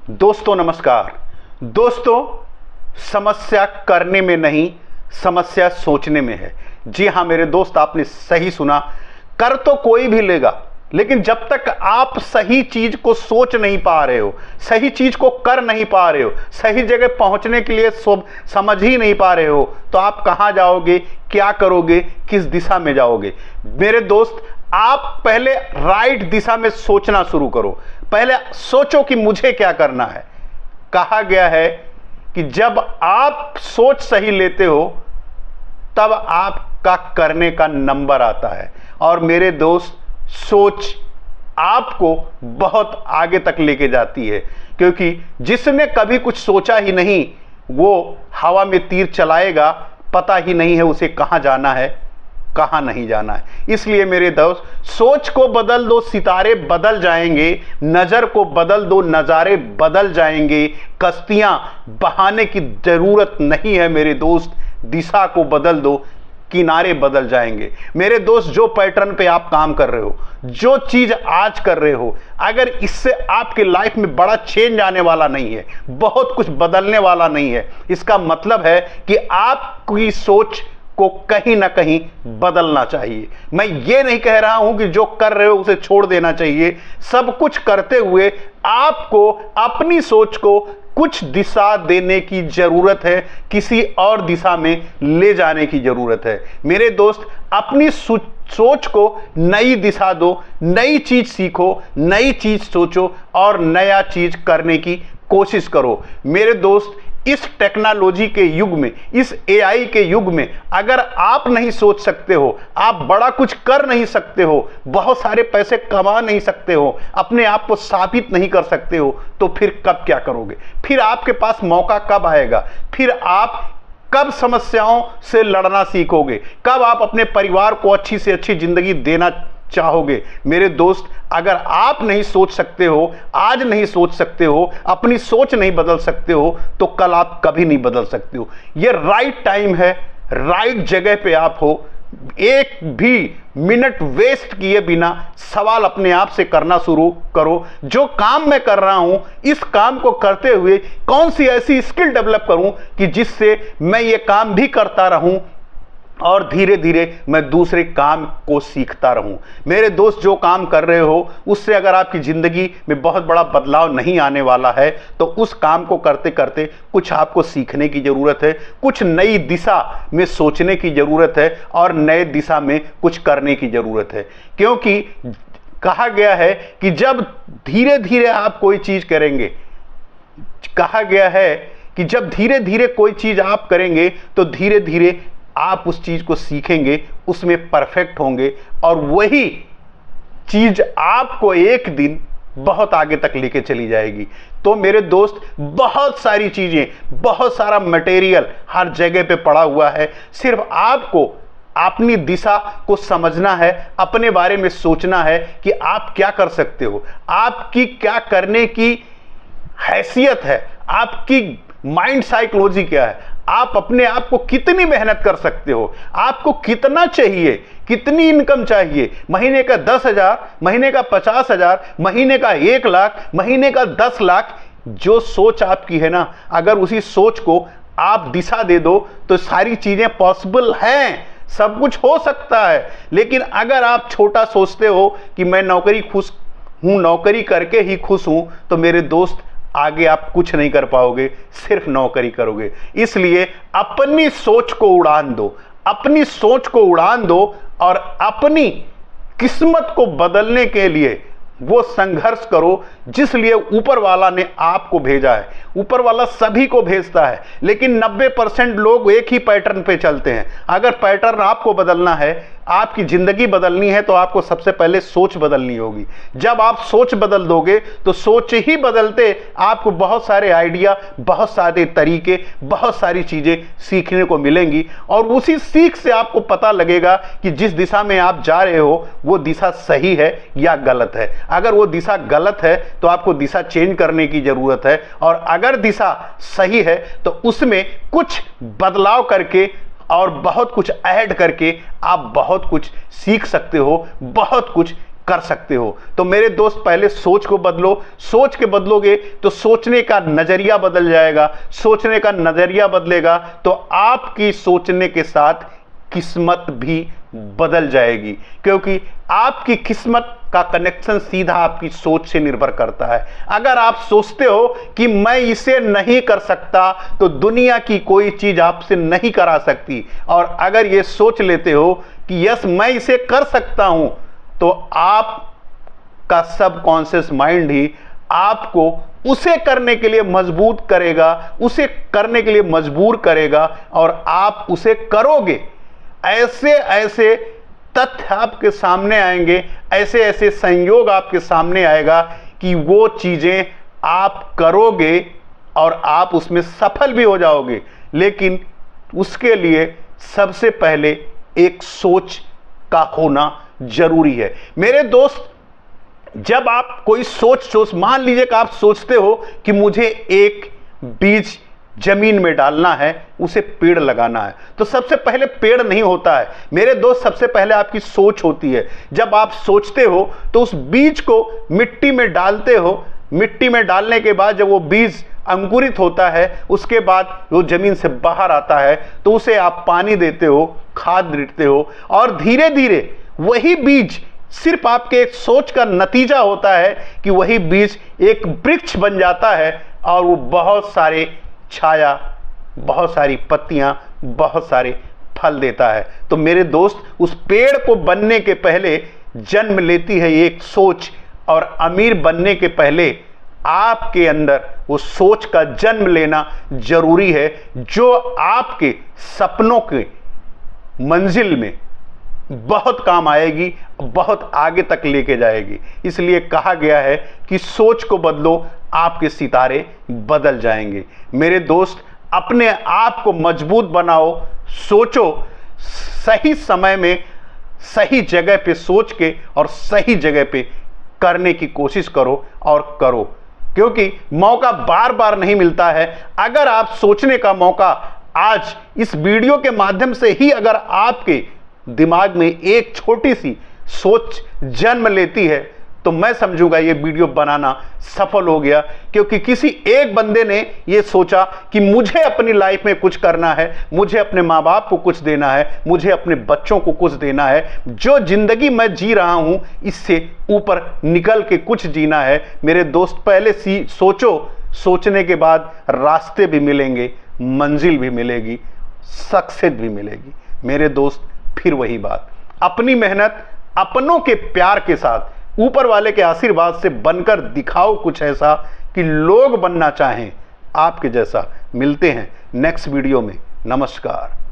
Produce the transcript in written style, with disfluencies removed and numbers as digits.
दोस्तों नमस्कार। दोस्तों, समस्या करने में नहीं, समस्या सोचने में है। जी हाँ मेरे दोस्त, आपने सही सुना। कर तो कोई भी लेगा, लेकिन जब तक आप सही चीज को सोच नहीं पा रहे हो, सही चीज को कर नहीं पा रहे हो, सही जगह पहुंचने के लिए समझ ही नहीं पा रहे हो, तो आप कहां जाओगे, क्या करोगे, किस दिशा में जाओगे? मेरे दोस्त, आप पहले राइट दिशा में सोचना शुरू करो। पहले सोचो कि मुझे क्या करना है। कहा गया है कि जब आप सोच सही लेते हो तब आपका करने का नंबर आता है। और मेरे दोस्त, सोच आपको बहुत आगे तक लेके जाती है, क्योंकि जिसने कभी कुछ सोचा ही नहीं वो हवा में तीर चलाएगा, पता ही नहीं है उसे कहां जाना है, कहां नहीं जाना है। इसलिए मेरे दोस्त, सोच को बदल दो, सितारे बदल जाएंगे। नजर को बदल दो, नजारे बदल जाएंगे। कश्तियां बहाने की जरूरत नहीं है मेरे दोस्त। दिशा को बदल दो, किनारे बदल जाएंगे। मेरे दोस्त, जो पैटर्न पे आप काम कर रहे हो, जो चीज आज कर रहे हो, अगर इससे आपके लाइफ में बड़ा चेंज आने वाला नहीं है, बहुत कुछ बदलने वाला नहीं है, इसका मतलब है कि आपकी सोच को कहीं ना कहीं बदलना चाहिए। मैं ये नहीं कह रहा हूं कि जो कर रहे हो उसे छोड़ देना चाहिए। सब कुछ करते हुए आपको अपनी सोच को कुछ दिशा देने की जरूरत है, किसी और दिशा में ले जाने की जरूरत है। मेरे दोस्त, अपनी सोच को नई दिशा दो, नई चीज सीखो, नई चीज सोचो और नया चीज करने की कोशिश करो। मेरे दोस्त, इस टेक्नोलॉजी के युग में, इस एआई के युग में अगर आप नहीं सोच सकते हो, आप बड़ा कुछ कर नहीं सकते हो, बहुत सारे पैसे कमा नहीं सकते हो, अपने आप को साबित नहीं कर सकते हो, तो फिर कब क्या करोगे? फिर आपके पास मौका कब आएगा? फिर आप कब समस्याओं से लड़ना सीखोगे? कब आप अपने परिवार को अच्छी से अच्छी जिंदगी देना चाहोगे? मेरे दोस्त, अगर आप नहीं सोच सकते हो, आज नहीं सोच सकते हो, अपनी सोच नहीं बदल सकते हो, तो कल आप कभी नहीं बदल सकते हो। ये राइट टाइम है, राइट जगह पे आप हो। एक भी मिनट वेस्ट किए बिना सवाल अपने आप से करना शुरू करो। जो काम मैं कर रहा हूं, इस काम को करते हुए कौन सी ऐसी स्किल डेवलप करूं कि जिससे मैं ये काम भी करता रहूं और धीरे धीरे मैं दूसरे काम को सीखता रहूं। मेरे दोस्त, जो काम कर रहे हो उससे अगर आपकी ज़िंदगी में बहुत बड़ा बदलाव नहीं आने वाला है, तो उस काम को करते करते कुछ आपको सीखने की ज़रूरत है, कुछ नई दिशा में सोचने की ज़रूरत है और नए दिशा में कुछ करने की ज़रूरत है। क्योंकि कहा गया है कि जब धीरे धीरे आप कोई चीज़ करेंगे, कहा गया है कि जब धीरे धीरे कोई चीज़ आप करेंगे तो धीरे धीरे आप उस चीज को सीखेंगे, उसमें परफेक्ट होंगे और वही चीज आपको एक दिन बहुत आगे तक लेके चली जाएगी। तो मेरे दोस्त, बहुत सारी चीजें, बहुत सारा मटेरियल हर जगह पे पड़ा हुआ है। सिर्फ आपको अपनी दिशा को समझना है, अपने बारे में सोचना है कि आप क्या कर सकते हो, आपकी क्या करने की हैसियत है, आपकी माइंड साइकोलॉजी क्या है, आप अपने आप को कितनी मेहनत कर सकते हो, आपको कितना चाहिए, कितनी इनकम चाहिए, महीने का 10,000, महीने का 50,000, महीने का 1,00,000, महीने का 10 लाख। जो सोच आपकी है ना, अगर उसी सोच को आप दिशा दे दो तो सारी चीजें पॉसिबल हैं, सब कुछ हो सकता है। लेकिन अगर आप छोटा सोचते हो कि मैं नौकरी खुश हूं, नौकरी करके ही खुश हूं, तो मेरे दोस्त, आगे आप कुछ नहीं कर पाओगे, सिर्फ नौकरी करोगे। इसलिए अपनी सोच को उड़ान दो, अपनी सोच को उड़ान दो और अपनी किस्मत को बदलने के लिए वो संघर्ष करो जिस लिए ऊपर वाला ने आपको भेजा है। ऊपर वाला सभी को भेजता है, लेकिन 90% लोग एक ही पैटर्न पे चलते हैं। अगर पैटर्न आपको बदलना है, आपकी जिंदगी बदलनी है, तो आपको सबसे पहले सोच बदलनी होगी। जब आप सोच बदल दोगे तो सोच ही बदलते आपको बहुत सारे आइडिया, बहुत सारे तरीके, बहुत सारी चीजें सीखने को मिलेंगी और उसी सीख से आपको पता लगेगा कि जिस दिशा में आप जा रहे हो वो दिशा सही है या गलत है। अगर वो दिशा गलत है तो आपको दिशा चेंज करने की जरूरत है, और अगर दिशा सही है तो उसमें कुछ बदलाव करके और बहुत कुछ ऐड करके आप बहुत कुछ सीख सकते हो, बहुत कुछ कर सकते हो। तो मेरे दोस्त पहले सोच को बदलो, सोच के बदलोगे तो सोचने का नजरिया बदल जाएगा, सोचने का नजरिया बदलेगा तो आपकी सोचने के साथ किस्मत भी बदल जाएगी, क्योंकि आपकी किस्मत का कनेक्शन सीधा आपकी सोच से निर्भर करता है। अगर आप सोचते हो कि मैं इसे नहीं कर सकता तो दुनिया की कोई चीज आपसे नहीं करा सकती, और अगर ये सोच लेते हो कि यस मैं इसे कर सकता हूं, तो आपका सबकॉन्शियस माइंड ही आपको उसे करने के लिए मजबूत करेगा, उसे करने के लिए मजबूर करेगा, और आप उसे करोगे। ऐसे ऐसे तथ्य आपके सामने आएंगे, ऐसे ऐसे संयोग आपके सामने आएगा कि वो चीजें आप करोगे और आप उसमें सफल भी हो जाओगे। लेकिन उसके लिए सबसे पहले एक सोच का होना जरूरी है। मेरे दोस्त, जब आप कोई सोच मान लीजिए कि आप सोचते हो कि मुझे एक बीज जमीन में डालना है, उसे पेड़ लगाना है, तो सबसे पहले पेड़ नहीं होता है मेरे दोस्त, सबसे पहले आपकी सोच होती है। जब आप सोचते हो तो उस बीज को मिट्टी में डालते हो, मिट्टी में डालने के बाद जब वो बीज अंकुरित होता है, उसके बाद वो जमीन से बाहर आता है, तो उसे आप पानी देते हो, खाद देते हो, और धीरे धीरे वही बीज सिर्फ आपके एक सोच का नतीजा होता है कि वही बीज एक वृक्ष बन जाता है, और वो बहुत सारे छाया, बहुत सारी पत्तियां, बहुत सारे फल देता है। तो मेरे दोस्त, उस पेड़ को बनने के पहले जन्म लेती है एक सोच, और अमीर बनने के पहले आपके अंदर वो सोच का जन्म लेना जरूरी है, जो आपके सपनों के मंजिल में बहुत काम आएगी, बहुत आगे तक लेके जाएगी। इसलिए कहा गया है कि सोच को बदलो, आपके सितारे बदल जाएंगे। मेरे दोस्त, अपने आप को मजबूत बनाओ, सोचो, सही समय में सही जगह पे सोच के और सही जगह पे करने की कोशिश करो, और करो, क्योंकि मौका बार बार नहीं मिलता है। अगर आप सोचने का मौका आज इस वीडियो के माध्यम से ही अगर आपके दिमाग में एक छोटी सी सोच जन्म लेती है, तो मैं समझूंगा ये वीडियो बनाना सफल हो गया, क्योंकि किसी एक बंदे ने ये सोचा कि मुझे अपनी लाइफ में कुछ करना है, मुझे अपने माँ बाप को कुछ देना है, मुझे अपने बच्चों को कुछ देना है, जो जिंदगी मैं जी रहा हूं इससे ऊपर निकल के कुछ जीना है। मेरे दोस्त, पहले सोचो, सोचने के बाद रास्ते भी मिलेंगे, मंजिल भी मिलेगी, सक्सेस भी मिलेगी। मेरे दोस्त, फिर वही बात, अपनी मेहनत, अपनों के प्यार के साथ, ऊपर वाले के आशीर्वाद से बनकर दिखाओ कुछ ऐसा कि लोग बनना चाहें आपके जैसा। मिलते हैं नेक्स्ट वीडियो में। नमस्कार।